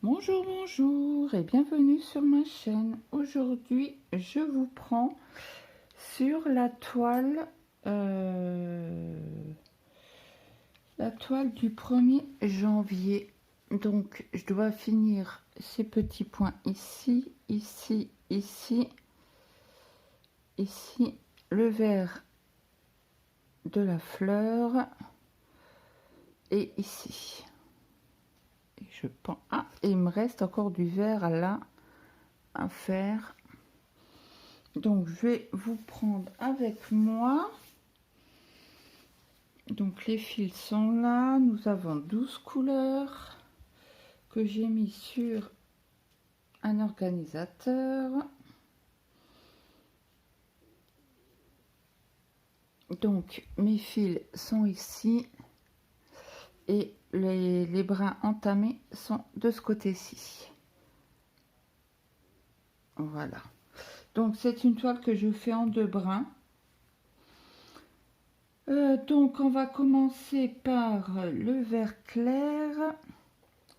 Bonjour, bonjour et bienvenue sur ma chaîne. Aujourd'hui, je vous prends sur la toile du 1er janvier. Donc, je dois finir ces petits points ici, ici, ici, ici, le vert de la fleur et ici. Et je pense, ah, et il me reste encore du vert là à faire. Donc, je vais vous prendre avec moi. Donc, les fils sont là. Nous avons 12 couleurs que j'ai mis sur un organisateur. Donc, mes fils sont ici et les brins entamés sont de ce côté-ci. Voilà. Donc, c'est une toile que je fais en 2 brins. Donc, on va commencer par le vert clair.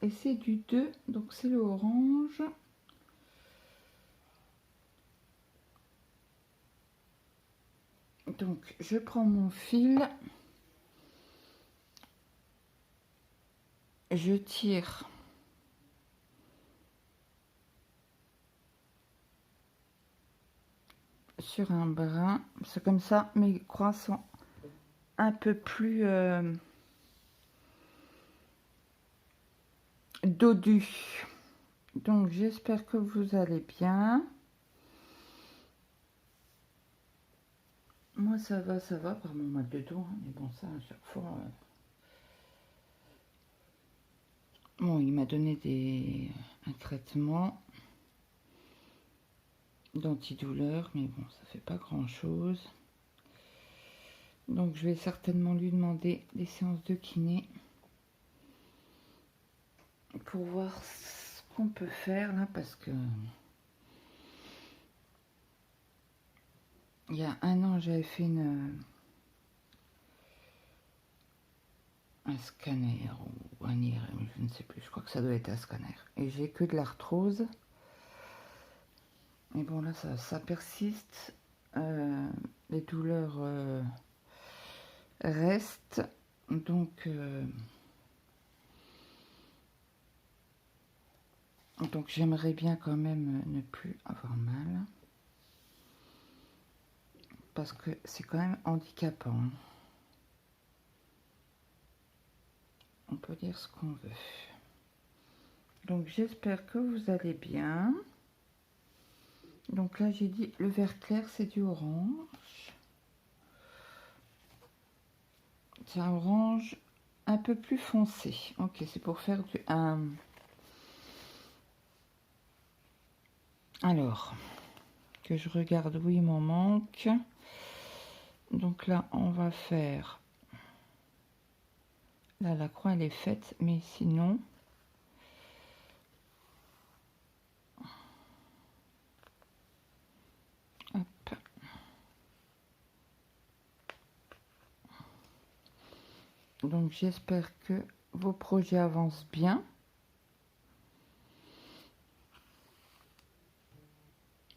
Et c'est du 2, donc c'est le orange. Donc, je prends mon fil. Je tire sur un brin. C'est comme ça, mes croix sont un peu plus dodues. Donc, j'espère que vous allez bien. Moi, ça va, par mon mal de dos. Hein, mais bon, ça, à chaque fois... Bon, il m'a donné un traitement d'antidouleur, mais bon, ça fait pas grand-chose. Donc, je vais certainement lui demander des séances de kiné pour voir ce qu'on peut faire là, parce que il y a un an, j'avais fait un scanner ou un IRM, je ne sais plus, je crois que ça doit être un scanner. Et j'ai que de l'arthrose. Mais bon, là, ça persiste. Les douleurs restent. Donc j'aimerais bien quand même ne plus avoir mal. Parce que c'est quand même handicapant. On peut dire ce qu'on veut. Donc j'espère que vous allez bien. Donc là j'ai dit le vert clair c'est du orange. C'est un orange un peu plus foncé. Ok, c'est pour faire du... Alors, que je regarde où il m'en manque. Donc là on va faire... Là la croix elle est faite, mais sinon... Hop. Donc j'espère que vos projets avancent bien.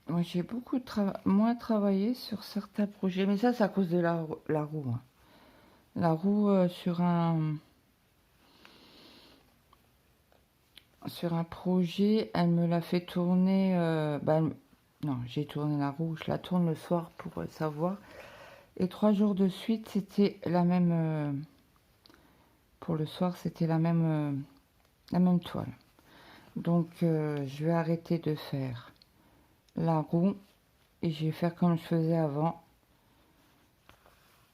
Moi j'ai beaucoup moins travaillé sur certains projets, mais ça c'est à cause de la roue. Hein. La roue sur un projet, elle me l'a fait tourner. Non, j'ai tourné la roue, je la tourne le soir pour savoir. Et 3 jours de suite, c'était la même. Pour le soir, c'était la même toile. Donc, je vais arrêter de faire la roue et je vais faire comme je faisais avant.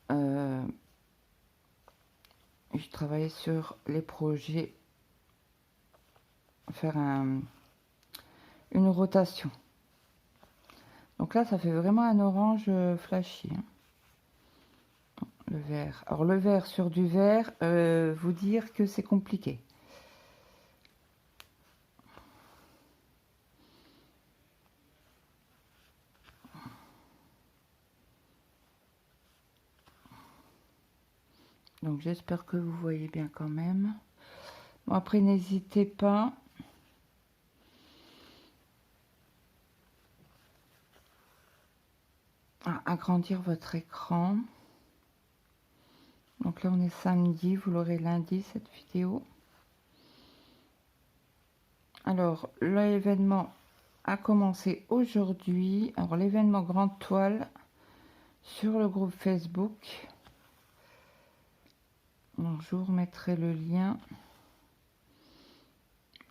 Je travaillais sur les projets, faire une rotation. Donc là, ça fait vraiment un orange flashy. Hein. Le vert. Alors le vert sur du vert, vous dire que c'est compliqué. Donc j'espère que vous voyez bien quand même. Bon, après n'hésitez pas agrandir votre écran. Donc là, on est samedi, vous l'aurez lundi, cette vidéo. Alors, l'événement a commencé aujourd'hui. Alors, l'événement Grande Toile sur le groupe Facebook. Donc, je vous remettrai le lien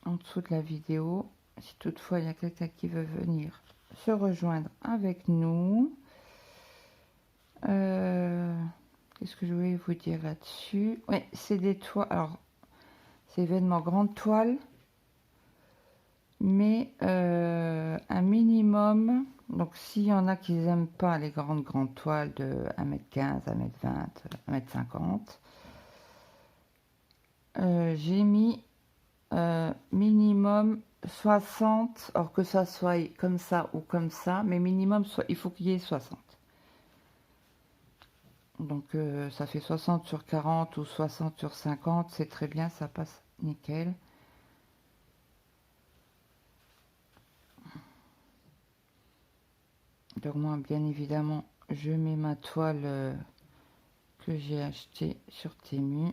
en dessous de la vidéo. Si toutefois, il y a quelqu'un qui veut venir se rejoindre avec nous. Qu'est-ce que je voulais vous dire là-dessus? Oui, c'est des toiles. Alors, c'est événement Grande Toile. Mais un minimum, donc s'il y en a qui n'aiment pas les grandes toiles de 1m15, 1m20, 1m50, j'ai mis minimum 60, or que ça soit comme ça ou comme ça, mais minimum, il faut qu'il y ait 60. Donc ça fait 60 sur 40 ou 60 sur 50, c'est très bien, ça passe nickel. Donc moi, bien évidemment, je mets ma toile que j'ai achetée sur Temu.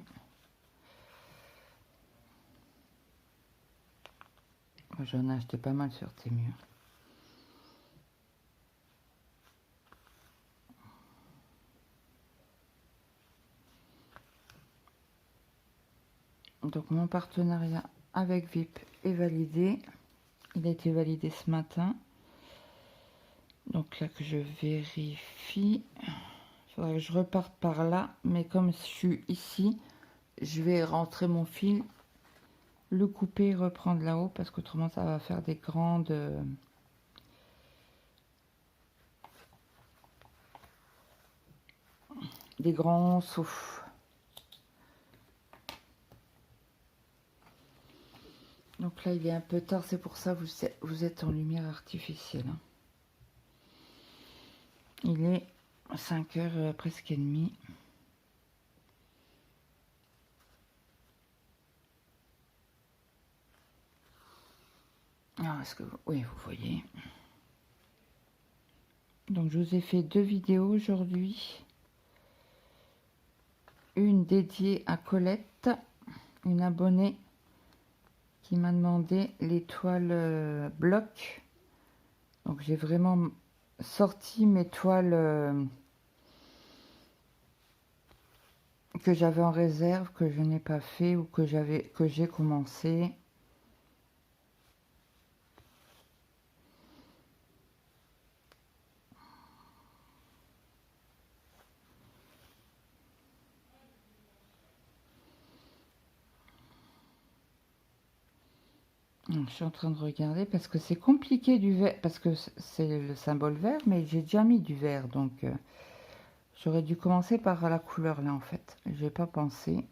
J'en ai acheté pas mal sur Temu. Donc mon partenariat avec VIP est validé. Il a été validé ce matin. Donc là que je vérifie. Il faudrait que je reparte par là. Mais comme je suis ici, je vais rentrer mon fil, le couper et reprendre là-haut. Parce qu'autrement ça va faire des grandes... des grands souffles. Donc là il est un peu tard, c'est pour ça que vous êtes en lumière artificielle. Hein. Il est 5h presque et demie. Alors est-ce que oui, vous voyez. Donc je vous ai fait 2 vidéos aujourd'hui. Une dédiée à Colette, une abonnée qui m'a demandé les toiles bloc. Donc j'ai vraiment sorti mes toiles que j'avais en réserve, que je n'ai pas fait ou que j'ai commencé. Je suis en train de regarder parce que c'est compliqué du vert, parce que c'est le symbole vert, mais j'ai déjà mis du vert, donc j'aurais dû commencer par la couleur là en fait. J'ai pas pensé,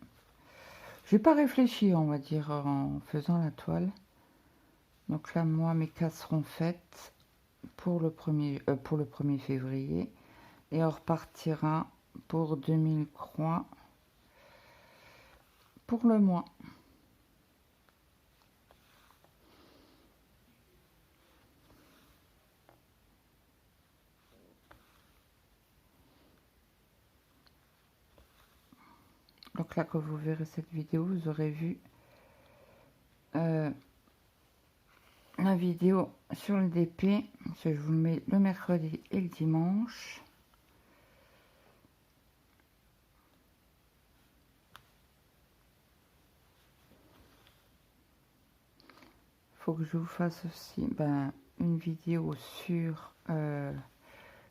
j'ai pas réfléchi, on va dire, en faisant la toile. Donc là, moi, mes cases seront faites pour le 1er février et on repartira pour 2000 croix pour le mois. Donc là, quand vous verrez cette vidéo, vous aurez vu la vidéo sur le DP. Je vous le mets le mercredi et le dimanche. Faut que je vous fasse aussi une vidéo sur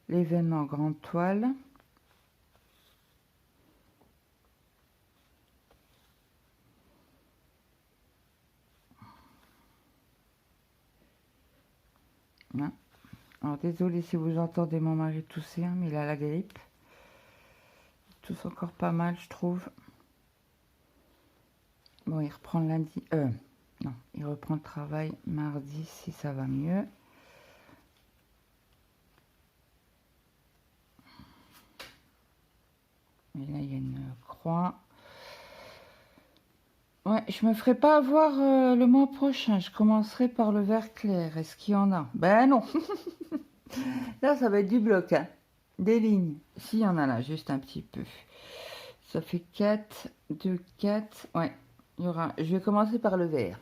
l'événement Grande Toile. Hein. Alors désolé si vous entendez mon mari tousser, hein, mais il a la grippe. Il tousse encore pas mal, je trouve. Bon, il reprend lundi. Non, il reprend le travail mardi si ça va mieux. Et là, il y a une croix. Ouais, je me ferai pas avoir le mois prochain. Je commencerai par le vert clair. Est-ce qu'il y en a? Ben non. Là, ça va être du bloc. Hein. des lignes. S'il y en a là, juste un petit peu. Ça fait 4, 2, 4. Ouais, il y aura. Je vais commencer par le vert.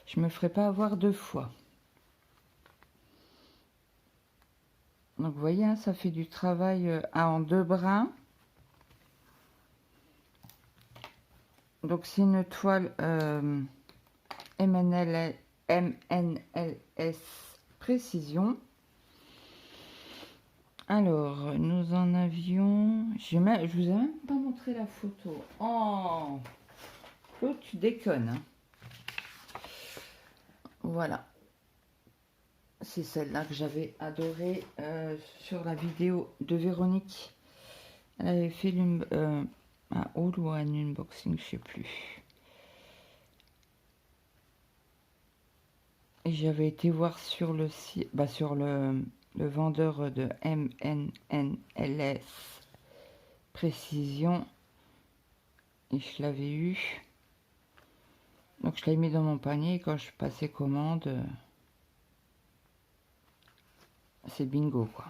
Je me ferai pas avoir deux fois. Donc vous voyez, hein, ça fait du travail en deux brins. Donc c'est une toile MNLS précision. Alors, nous en avions... je vous ai même pas montré la photo. Oh, Claude, tu déconnes. Hein. Voilà. C'est celle-là que j'avais adorée sur la vidéo de Véronique. Elle avait fait un haul ou un unboxing, je sais plus. Et j'avais été voir sur le site, sur le vendeur de MNNLS Précision. Et je l'avais eu. Donc je l'ai mis dans mon panier et quand je passais commande, c'est bingo quoi.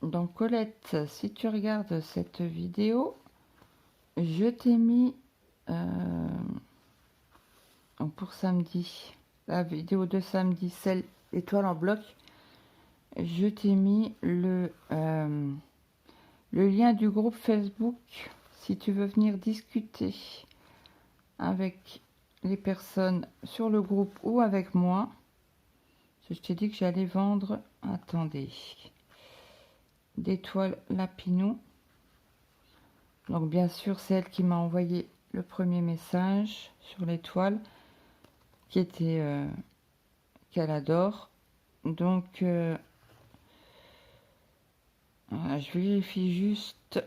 Donc Colette, si tu regardes cette vidéo, je t'ai mis pour samedi, la vidéo de samedi, celle étoile en bloc, je t'ai mis le lien du groupe Facebook si tu veux venir discuter avec les personnes sur le groupe ou avec moi. Je t'ai dit que j'allais vendre, attendez, des toiles Lapinou. Donc bien sûr c'est elle qui m'a envoyé le premier message sur les toiles qui était qu'elle adore. Donc je vérifie juste.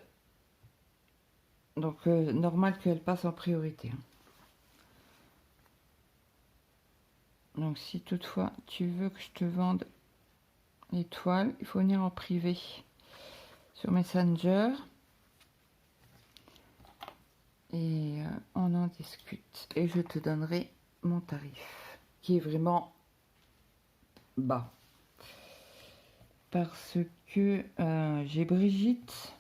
Donc normal qu'elle passe en priorité. Donc si toutefois tu veux que je te vende les toiles, il faut venir en privé sur Messenger et on en discute et je te donnerai mon tarif qui est vraiment bas parce que j'ai Brigitte,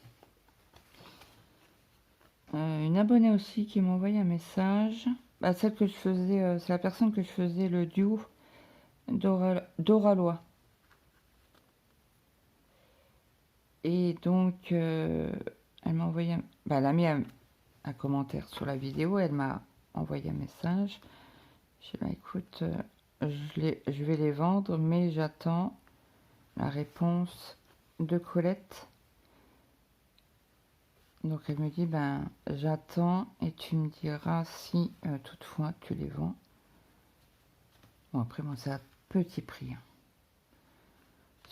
une abonnée aussi, qui m'a envoyé un message. Celle que je faisais, c'est la personne que je faisais le duo d'Oralois. Et donc, elle m'a envoyé, elle a mis un commentaire sur la vidéo, elle m'a envoyé un message. Je dis, écoute, je vais les vendre, mais j'attends la réponse de Colette. Donc elle me dit, j'attends et tu me diras si toutefois tu les vends. Bon, après moi c'est à petit prix. Hein.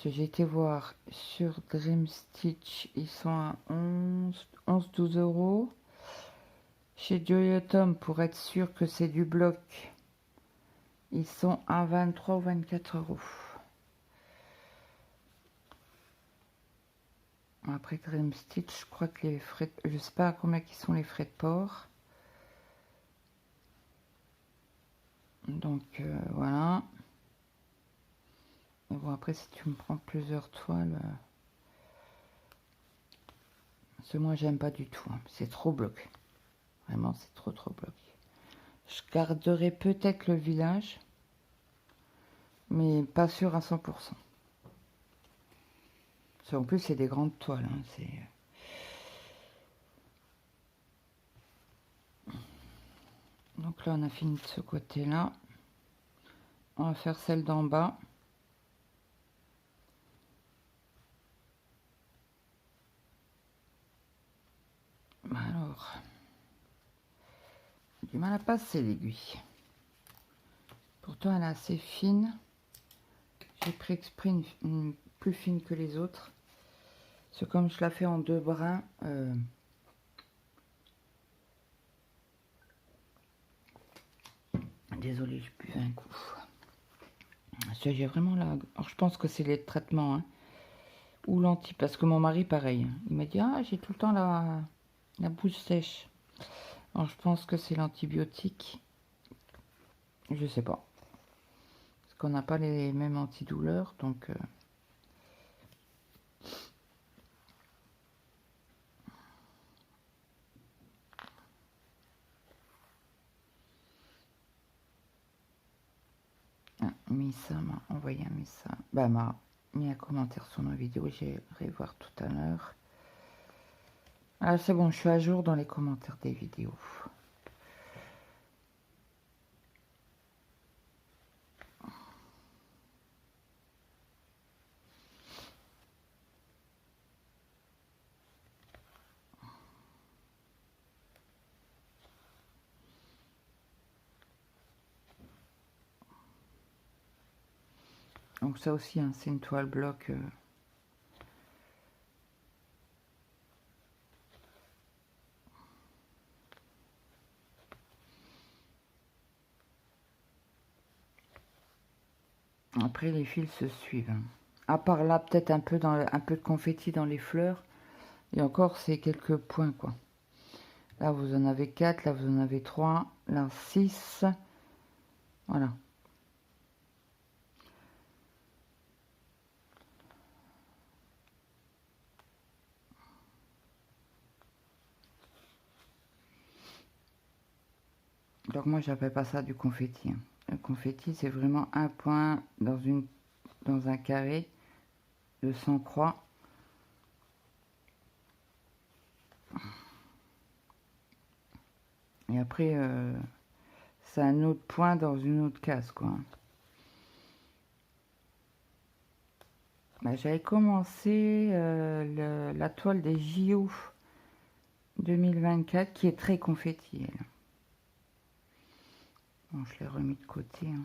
J'ai été voir sur Dream Stitch, ils sont à 11-12 euros. Chez Joyotom, pour être sûr que c'est du bloc, ils sont à 23 ou 24 euros. Après Dream Stitch, je crois que les frais, je sais pas à combien qui sont les frais de port. Donc voilà. Et bon, après si tu me prends plusieurs toiles, parce que moi j'aime pas du tout. Hein. C'est trop bloc. Vraiment c'est trop bloc. Je garderai peut-être le village, mais pas sûr à 100%. En plus c'est des grandes toiles. Hein. Donc là on a fini de ce côté là. On va faire celle d'en bas. Alors, du mal à passer l'aiguille. Pourtant elle est assez fine. J'ai pris exprès une plus fine que les autres. C'est comme je la fais en deux brins. Désolée, je buvais un coup. J'ai vraiment là. Alors je pense que c'est les traitements. Hein, ou l'anti. Parce que mon mari, pareil. Il m'a dit, ah, j'ai tout le temps la bouche sèche. Alors je pense que c'est l'antibiotique Je sais pas. Parce qu'on n'a pas les mêmes antidouleurs, donc... Missa m'a envoyé un message. Bah, m'a mis un commentaire sur ma vidéo. J'irai voir tout à l'heure. Ah, c'est bon, je suis à jour dans les commentaires des vidéos. Donc ça aussi, hein, c'est une toile bloc. Après, les fils se suivent. Hein. À part là, peut-être un peu de confetti dans les fleurs. Et encore, c'est quelques points, quoi. Là, vous en avez 4, là, vous en avez 3, là, 6. Voilà. Donc moi, j'appelle pas ça du confetti. Hein. Le confetti, c'est vraiment un point dans un carré de 100 croix. Et après, c'est un autre point dans une autre case, quoi. Bah, j'avais commencé la toile des JO 2024 qui est très confetti. Elle. Bon, je l'ai remis de côté. Hein.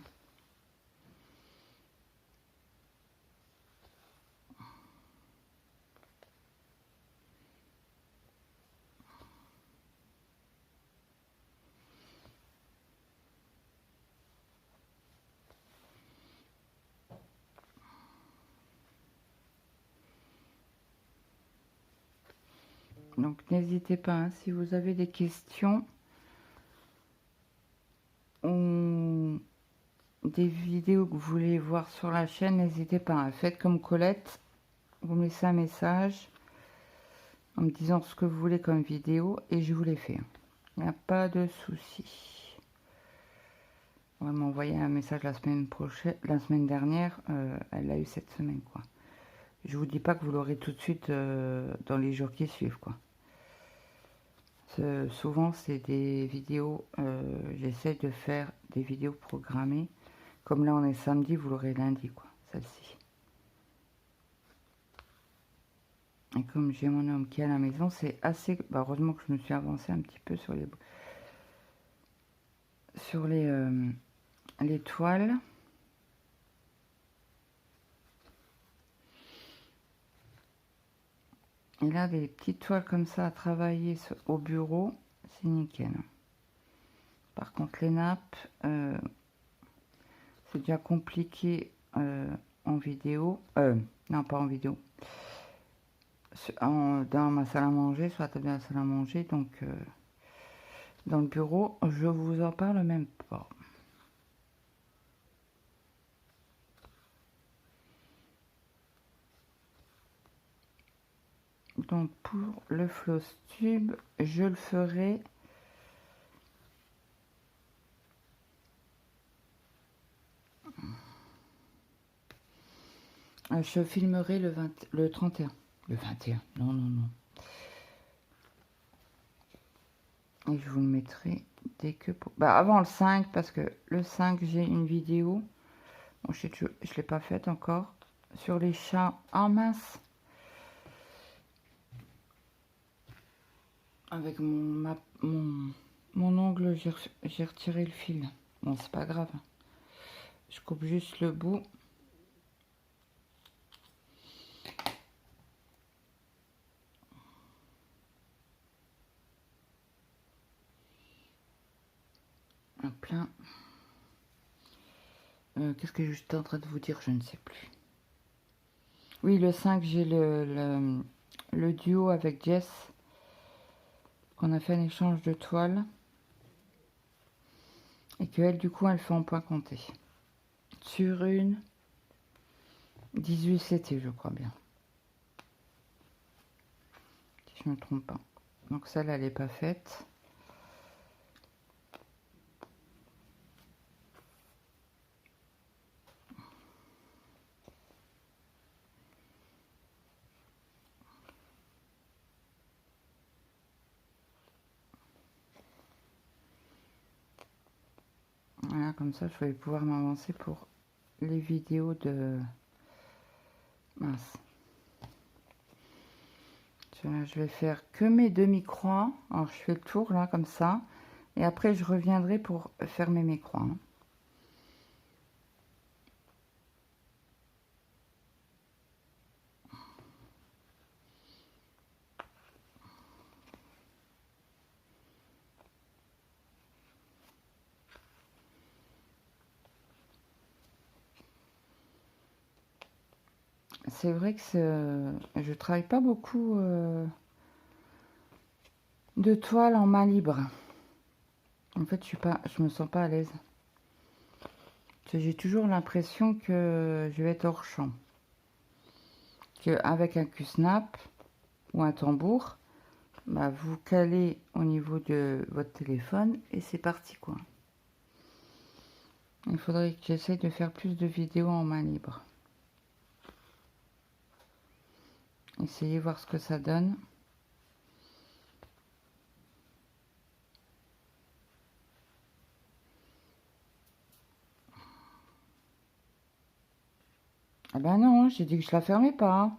Donc n'hésitez pas, hein, si vous avez des questions ou des vidéos que vous voulez voir sur la chaîne, n'hésitez pas. Hein. Faites comme Colette, vous me laissez un message en me disant ce que vous voulez comme vidéo et je vous les fais. Il n'y a pas de souci. On va m'envoyer un message la semaine dernière, elle l'a eu cette semaine, quoi. Je vous dis pas que vous l'aurez tout de suite dans les jours qui suivent, quoi. Souvent, c'est des vidéos, j'essaie de faire des vidéos programmées. Comme là, on est samedi, vous l'aurez lundi, quoi, celle-ci. Et comme j'ai mon homme qui est à la maison, c'est assez... Bah, heureusement que je me suis avancée un petit peu sur les toiles. Et là, des petites toiles comme ça à travailler au bureau, c'est nickel. Par contre, les nappes, c'est déjà compliqué en vidéo. Non, pas en vidéo. Dans ma salle à manger, soit dans la salle à manger, donc dans le bureau, je vous en parle même pas. Donc pour le floss tube, je le ferai je filmerai le 31. Le 21, non, non, non. Et je vous le mettrai dès que... Bah, avant le 5, parce que le 5, j'ai une vidéo. Bon, je ne l'ai pas faite encore. Sur les chats. Ah mince. Avec mon ongle, j'ai retiré le fil. Bon, c'est pas grave. Je coupe juste le bout. Un plein. Qu'est-ce que j'étais en train de vous dire? Je ne sais plus. Oui, le 5, j'ai le duo avec Jess. Qu'on a fait un échange de toiles. et que elle, du coup, elle fait en point compté. Sur une 18 CT, je crois bien. Si je ne me trompe pas. Donc celle-là, elle n'est pas faite. Voilà, comme ça, je vais pouvoir m'avancer pour les vidéos de... Mince. Là, je vais faire que mes demi-croix. Alors, je fais le tour, là, comme ça. Et après, je reviendrai pour fermer mes croix. Hein. C'est vrai que je travaille pas beaucoup de toile en main libre. En fait, je me sens pas à l'aise. J'ai toujours l'impression que je vais être hors champ. Qu'avec un Q-snap ou un tambour, bah, vous calez au niveau de votre téléphone et c'est parti quoi. Il faudrait que j'essaye de faire plus de vidéos en main libre. Essayez voir ce que ça donne. Ah ben non, j'ai dit que je la fermais pas.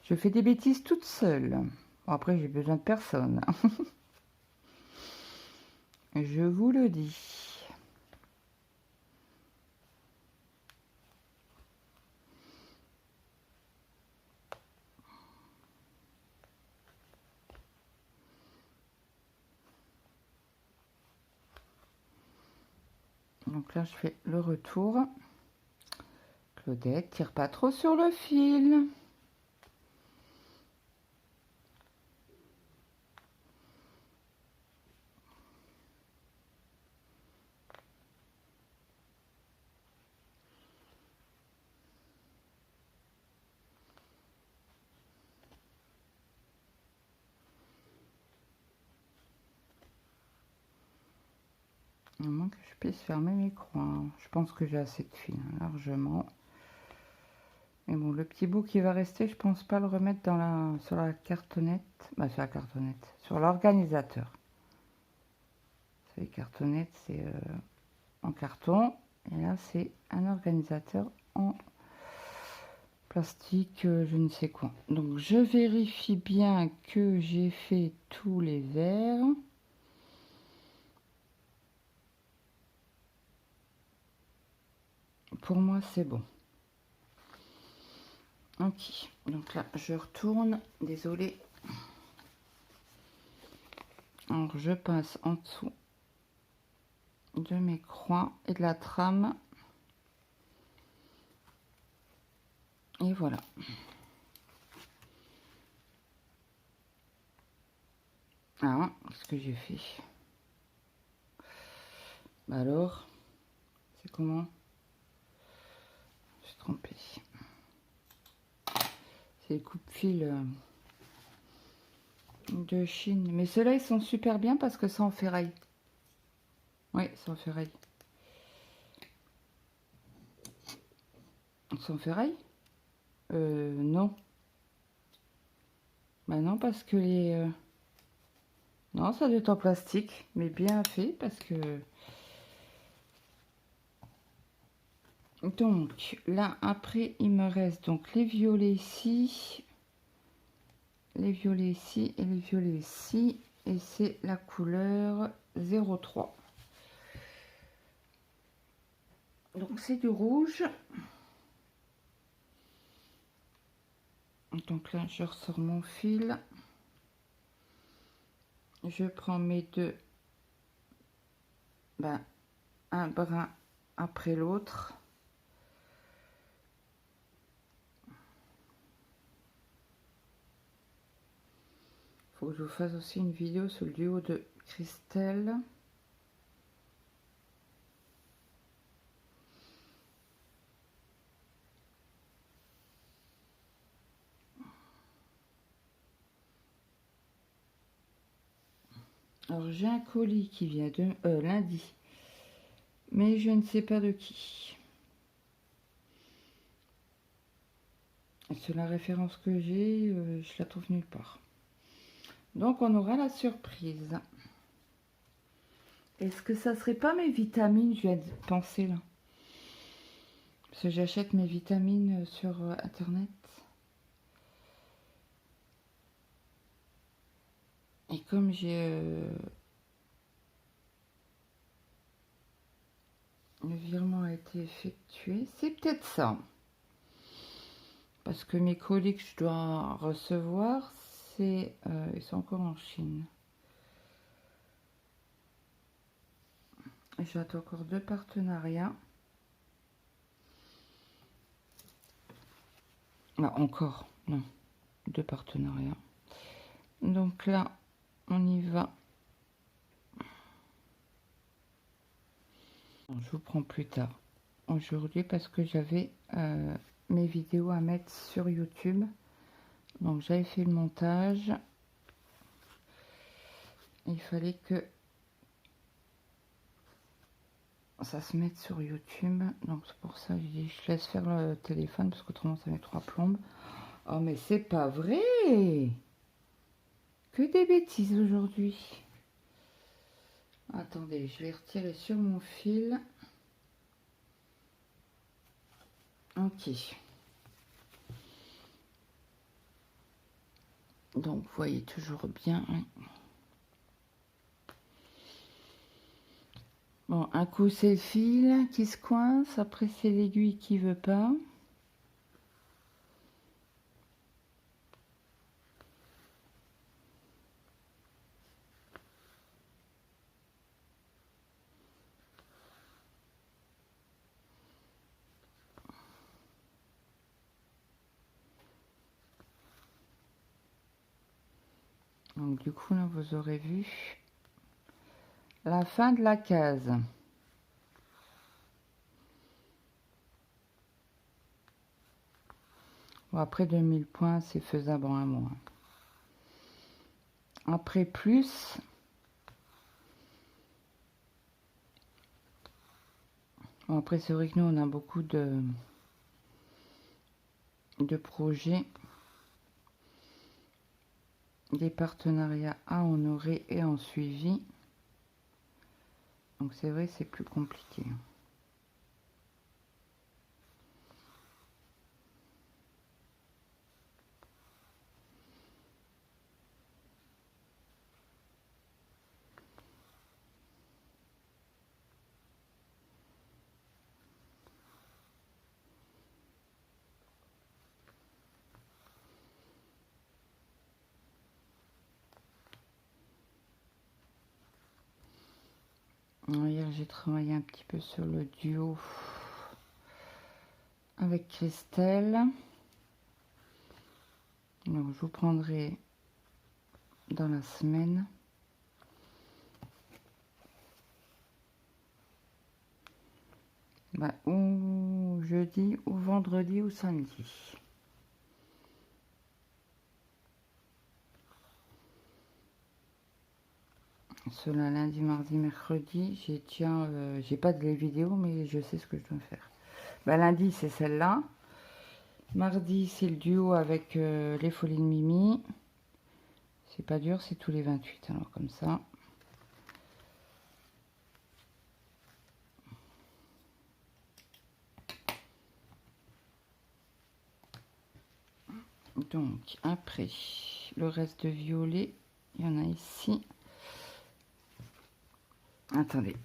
Je fais des bêtises toute seule. Bon, après, j'ai besoin de personne. Je vous le dis. Donc là, je fais le retour. Claudette, tire pas trop sur le fil. Il manque que je puisse fermer mes croix. Je pense que j'ai assez de fil, hein, largement. Mais bon, le petit bout qui va rester, je pense pas le remettre sur la cartonnette. Bah, sur la cartonnette. Sur l'organisateur. Les cartonnettes, c'est en carton. Et là, c'est un organisateur en plastique, je ne sais quoi. Donc, je vérifie bien que j'ai fait tous les verres. Pour moi, c'est bon. Ok, donc là, je retourne. Désolée. Alors, je passe en dessous de mes croix et de la trame. Et voilà. Ah, qu'est-ce que j'ai fait? Bah alors, c'est comment? Je suis trompée. C'est les coupe-fil de Chine. Mais ceux-là, ils sont super bien parce que c'est en ferraille. Oui, c'est en ferraille. C'est en ferraille? Non. Bah non, parce que les... Non, ça doit être en plastique, mais bien fait parce que... Donc, là, après, il me reste donc les violets ici, les violets ici et les violets ici. Et c'est la couleur 03. Donc, c'est du rouge. Donc là, je ressors mon fil. Je prends mes deux, ben, un brin après l'autre. Faut que je vous fasse aussi une vidéo sur le duo de Christelle. Alors j'ai un colis qui vient de lundi, mais je ne sais pas de qui. C'est la référence que j'ai, je la trouve nulle part. Donc on aura la surprise. Est-ce que ça serait pas mes vitamines? Je viens de penser là. Parce que j'achète mes vitamines sur internet. Et comme j'ai le virement a été effectué, c'est peut-être ça. Parce que mes colis que je dois recevoir, c'est ils sont encore en Chine. J'ai encore 2 partenariats. Non, encore, non. 2 partenariats. Donc là, on y va. Je vous prends plus tard aujourd'hui parce que j'avais mes vidéos à mettre sur YouTube. Donc j'avais fait le montage. Il fallait que ça se mette sur YouTube. Donc c'est pour ça que je dis je laisse faire le téléphone parce qu'autrement ça met 3 plombes. Oh mais c'est pas vrai! Que des bêtises aujourd'hui. Attendez, je vais retirer sur mon fil. Ok. Donc vous voyez toujours bien. Hein. Bon, un coup c'est le fil qui se coince, après c'est l'aiguille qui veut pas. Donc du coup là vous aurez vu la fin de la case. Bon, après 2000 points c'est faisable en un mois. Après plus, bon, après c'est vrai que nous on a beaucoup de projets, des partenariats à honorer et en suivi. Donc c'est vrai c'est plus compliqué. Hier j'ai travaillé un petit peu sur le duo avec Christelle. Donc je vous prendrai dans la semaine. Bah, ou jeudi, ou vendredi, ou samedi. Cela lundi, mardi, mercredi. J'ai pas de les vidéos, mais je sais ce que je dois faire. Bah, lundi, c'est celle-là. Mardi, c'est le duo avec les folies de Mimi. C'est pas dur, c'est tous les 28. Alors, comme ça. Donc, après, le reste de violet, il y en a ici. Attendez.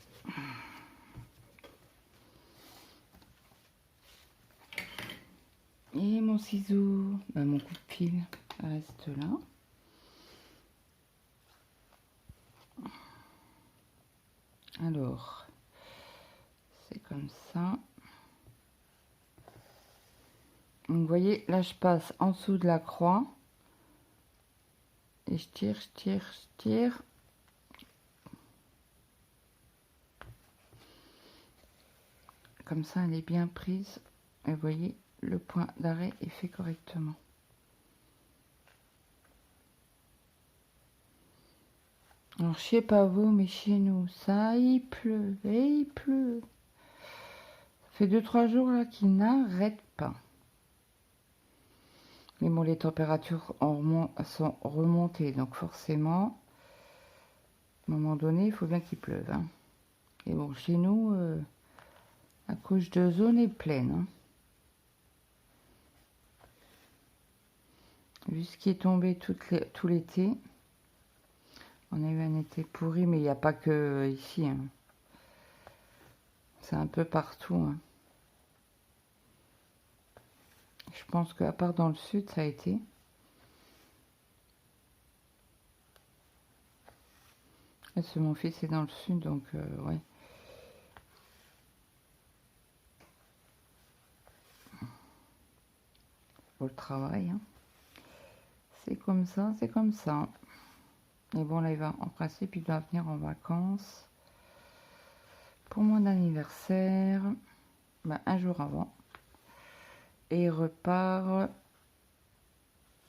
Et mon ciseau, bah, mon coup de fil reste là. Alors, c'est comme ça. Donc, vous voyez, là, je passe en dessous de la croix. Et je tire, je tire, je tire. Comme ça, elle est bien prise. Et vous voyez, le point d'arrêt est fait correctement. Alors, je sais pas vous, mais chez nous, ça, il pleut, et il pleut. Ça fait 2-3 jours là qu'il n'arrête pas. Mais bon, les températures sont remontées, donc forcément, à un moment donné, il faut bien qu'il pleuve. Hein. Et bon, chez nous, la couche d'ozone est pleine. Hein. Vu ce qui est tombé tout l'été, on a eu un été pourri, mais il n'y a pas que ici. Hein. C'est un peu partout. Hein. Je pense qu'à part dans le sud, ça a été. Mon fils est dans le sud, donc ouais. Pour le travail. Hein. C'est comme ça, c'est comme ça. Et bon, là, il va, en principe, il doit venir en vacances pour mon anniversaire, ben, un jour avant. Et il repart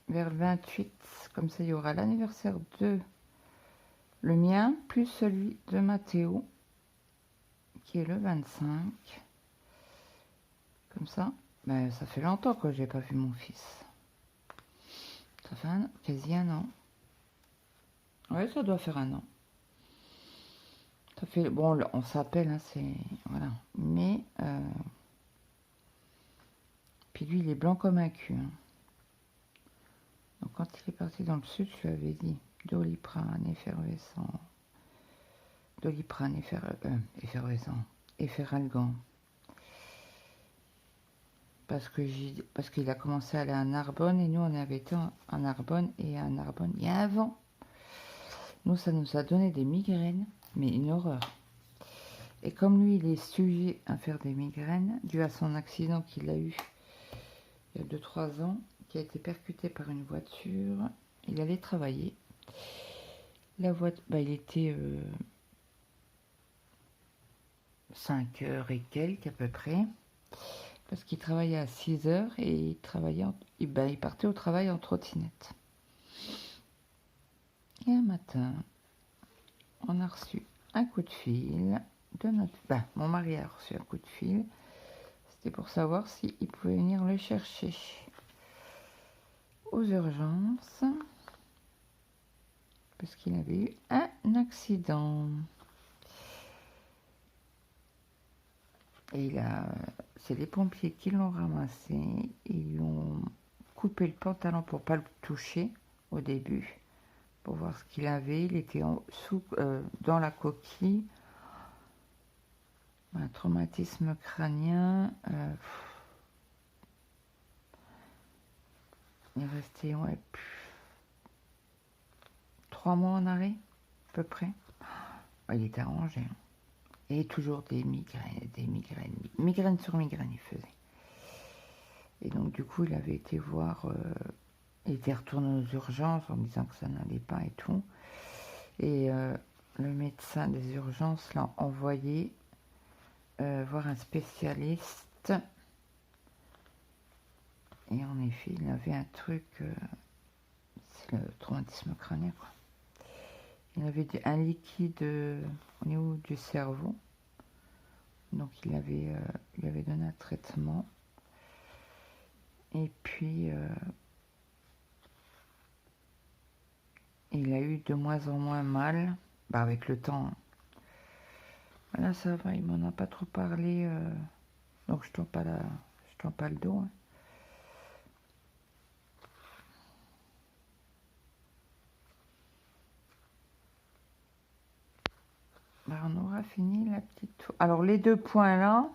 vers le 28. Comme ça, il y aura l'anniversaire de le mien, plus celui de Mathéo, qui est le 25. Comme ça, ben, ça fait longtemps que j'ai pas vu mon fils. Ça fait quasi un an. Ouais, ça doit faire un an. Ça fait, bon, on s'appelle, hein, c'est, voilà. Mais, puis lui, il est blanc comme un cul. Hein. Donc quand il est parti dans le sud, je lui avais dit Doliprane effervescent, Doliprane effervescent, efferalgan. Parce qu'il a commencé à aller à Narbonne et nous on avait été à Narbonne et à Narbonne il y a un vent. Nous ça nous a donné des migraines, mais une horreur. Et comme lui il est sujet à faire des migraines, dû à son accident qu'il a eu il y a 2-3 ans, qui a été percuté par une voiture, il allait travailler. La voiture, bah, il était 5 heures et quelques à peu près, parce qu'il travaillait à 6 heures et il partait au travail en trottinette. Et un matin, on a reçu un coup de fil de mon mari a reçu un coup de fil. C'était pour savoir s'il pouvait venir le chercher aux urgences, parce qu'il avait eu un accident. Et là, c'est les pompiers qui l'ont ramassé. Ils lui ont coupé le pantalon pour pas le toucher au début, pour voir ce qu'il avait. Il était dans la coquille. Un traumatisme crânien. Il est resté 3 mois en arrêt, à peu près. Il était arrangé. Hein. Et toujours des migraines sur migraines, il faisait. Et donc, du coup, il avait été voir, il était retourné aux urgences en disant que ça n'allait pas et tout. Et le médecin des urgences l'a envoyé voir un spécialiste. Et en effet, il avait un truc, c'est le traumatisme crânien, quoi. Il avait un liquide au niveau du cerveau. Donc il avait donné un traitement. Et puis il a eu de moins en moins mal, avec le temps. Hein. Là ça va, il m'en a pas trop parlé, donc je tends pas le dos. Hein. On aura fini la petite tour. Alors les 2 points là,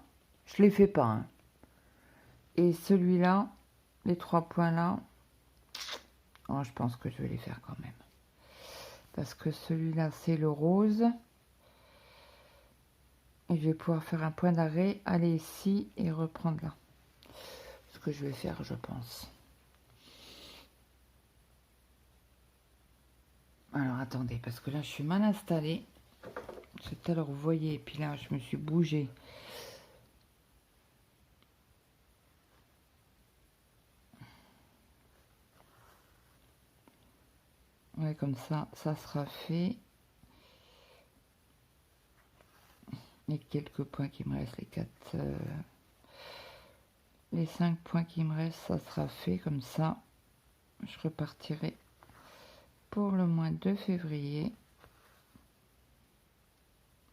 je les fais pas. Hein. Et celui-là, les 3 points là, je pense que je vais les faire quand même. Parce que celui-là, c'est le rose. Et je vais pouvoir faire un point d'arrêt, aller ici et reprendre là. Ce que je vais faire, je pense. Alors, attendez, parce que là, je suis mal installée. Tout à l'heure, vous voyez, et puis là, je me suis bougée. Ouais, comme ça sera fait. les quelques points qui me restent, les 5 points qui me restent, ça sera fait comme ça. Je repartirai pour le mois de février.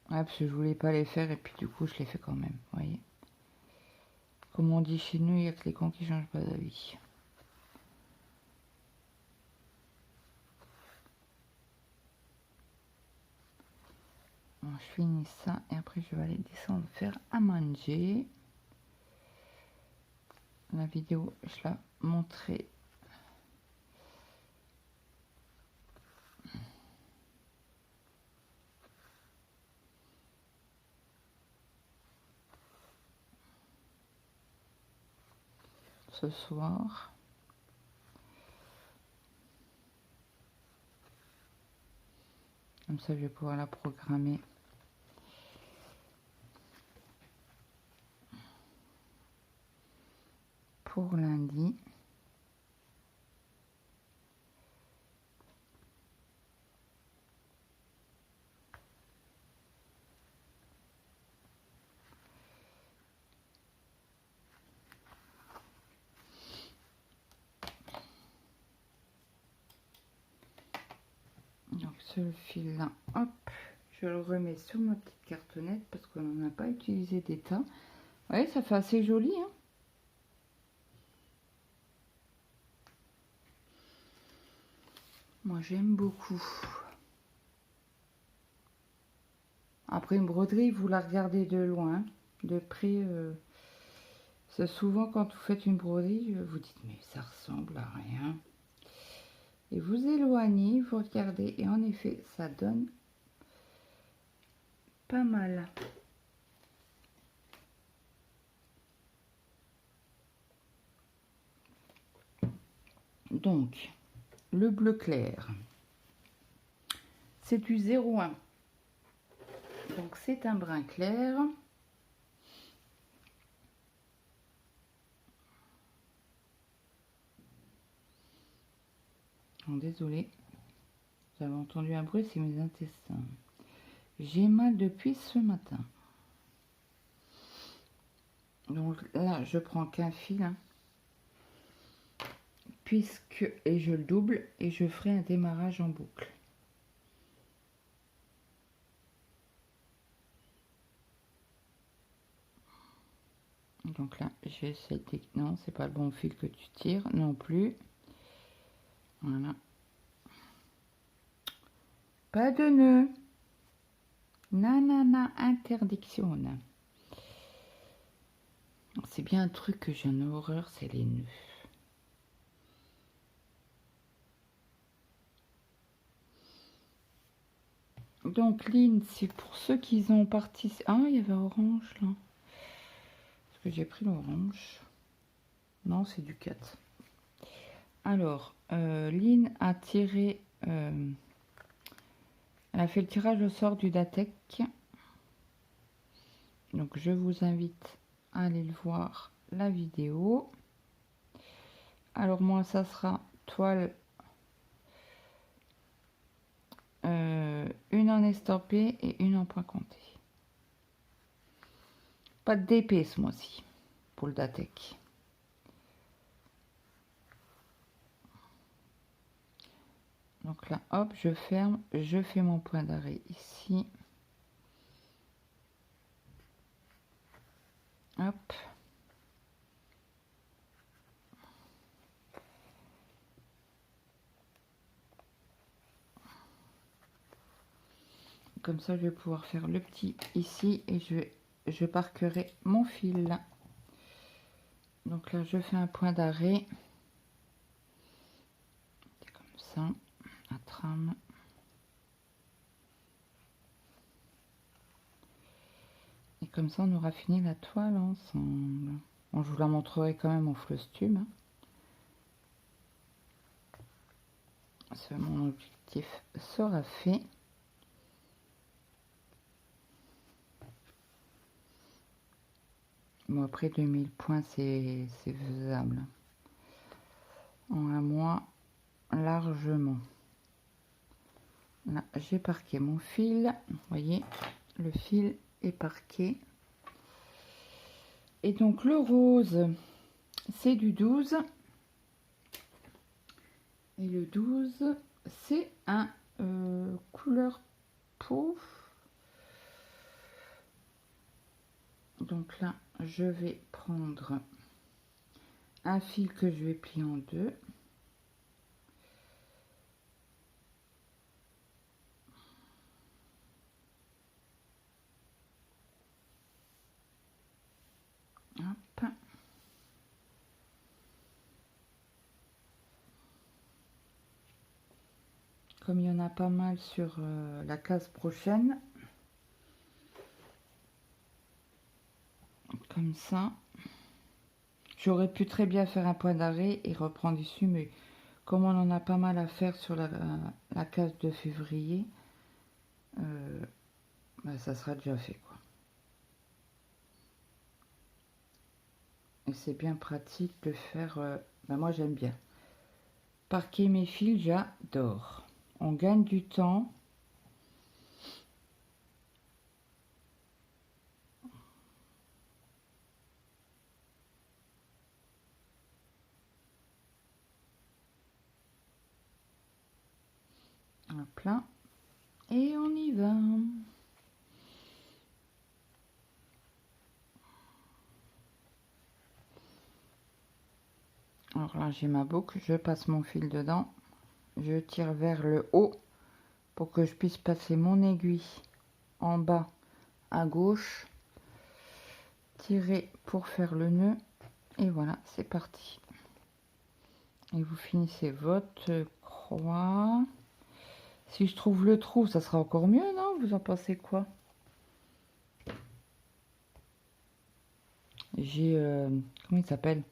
Ah, parce que je voulais pas les faire et puis du coup je les fais quand même, vous voyez. Comme on dit chez nous, il n'y a que les cons qui changent pas d'avis. Bon, je finis ça et après je vais aller descendre faire à manger. La vidéo, je la montrerai. Ce soir. Comme ça, je vais pouvoir la programmer. Pour lundi. Donc ce fil là, hop, je le remets sur ma petite cartonnette parce qu'on n'en a pas utilisé d'état. Vous voyez, ça fait assez joli, hein. Moi j'aime beaucoup. Après une broderie, vous la regardez de loin, de près. C'est souvent quand vous faites une broderie, vous dites mais ça ressemble à rien. Et vous éloignez, vous regardez et en effet ça donne pas mal. Donc le bleu clair, c'est du 01. Donc c'est un brun clair. Oh, désolée, vous avez entendu un bruit, c'est mes intestins. J'ai mal depuis ce matin. Donc là, je prends qu'un fil, hein, puisque et je le double et je ferai un démarrage en boucle. Donc là, j'ai cette... Non, c'est pas le bon fil que tu tires non plus. Voilà. Pas de nœud. Nanana, interdiction. C'est bien un truc que j'ai en horreur, c'est les nœuds. Donc, ligne, c'est pour ceux qui ont participé. Ah, il y avait orange là. Est-ce que j'ai pris l'orange? Non, c'est du 4. Alors, Lynn a tiré, elle a fait le tirage au sort du Datec. Donc, je vous invite à aller le voir, la vidéo. Alors, moi, ça sera toile, une en estampé et une en point compté. Pas de DP ce mois-ci pour le Datec. Donc là, hop, je ferme, je fais mon point d'arrêt ici. Hop. Comme ça, je vais pouvoir faire le petit ici et je parquerai mon fil. Donc là, je fais un point d'arrêt. Comme ça, la trame. Et comme ça, on aura fini la toile ensemble. Bon, je vous la montrerai quand même en floss-tube. Mon objectif sera fait. Bon, après 2000 points, c'est faisable. En un mois, largement. Là, j'ai parqué mon fil. Vous voyez, le fil et parquet. Et donc le rose, c'est du 12. Et le 12, c'est un couleur peau. Donc là, je vais prendre un fil que je vais plier en deux. Hop. Comme il y en a pas mal sur la case prochaine, comme ça. J'aurais pu très bien faire un point d'arrêt et reprendre dessus, mais comme on en a pas mal à faire sur la case de février, bah, ça sera déjà fait, quoi. Et c'est bien pratique de faire, bah, moi j'aime bien. Parquer mes fils, j'adore. On gagne du temps. Hop là. Et on y va. Alors là, j'ai ma boucle. Je passe mon fil dedans. Je tire vers le haut pour que je puisse passer mon aiguille en bas à gauche. Tirer pour faire le nœud. Et voilà, c'est parti. Et vous finissez votre croix. Si je trouve le trou, ça sera encore mieux, non? Vous en pensez quoi? J'ai... comment il s'appelle?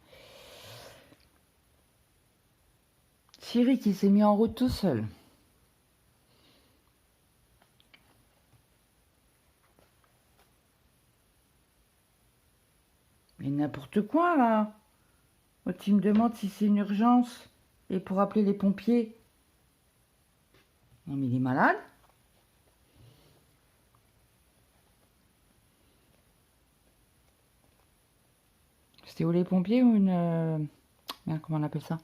Siri qui s'est mis en route tout seul. Mais n'importe quoi, là. Tu me demandes si c'est une urgence et pour appeler les pompiers. Non, mais il est malade. C'était où les pompiers ou une... Merde, comment on appelle ça?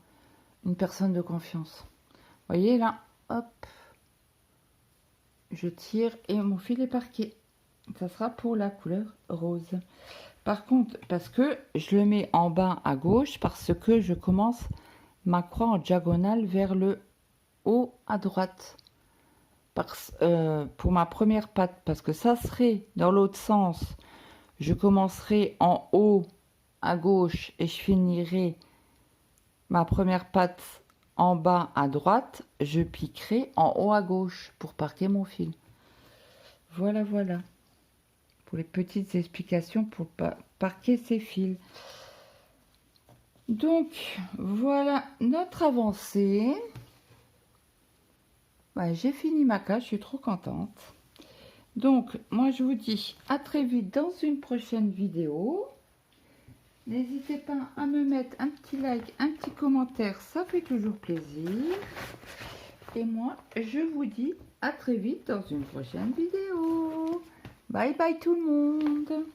Une personne de confiance. Vous voyez, là, hop. Je tire et mon fil est parqué. Ça sera pour la couleur rose. Par contre, parce que je le mets en bas à gauche, parce que je commence ma croix en diagonale vers le haut à droite. Pour ma première patte, parce que ça serait dans l'autre sens. Je commencerai en haut à gauche et je finirai ma première patte en bas à droite. Je piquerai en haut à gauche pour parquer mon fil. Voilà, voilà. Pour les petites explications pour parquer ses fils. Donc, voilà notre avancée. Ouais, j'ai fini ma cage, je suis trop contente. Donc, moi, je vous dis à très vite dans une prochaine vidéo. N'hésitez pas à me mettre un petit like, un petit commentaire, ça fait toujours plaisir. Et moi, je vous dis à très vite dans une prochaine vidéo. Bye bye tout le monde.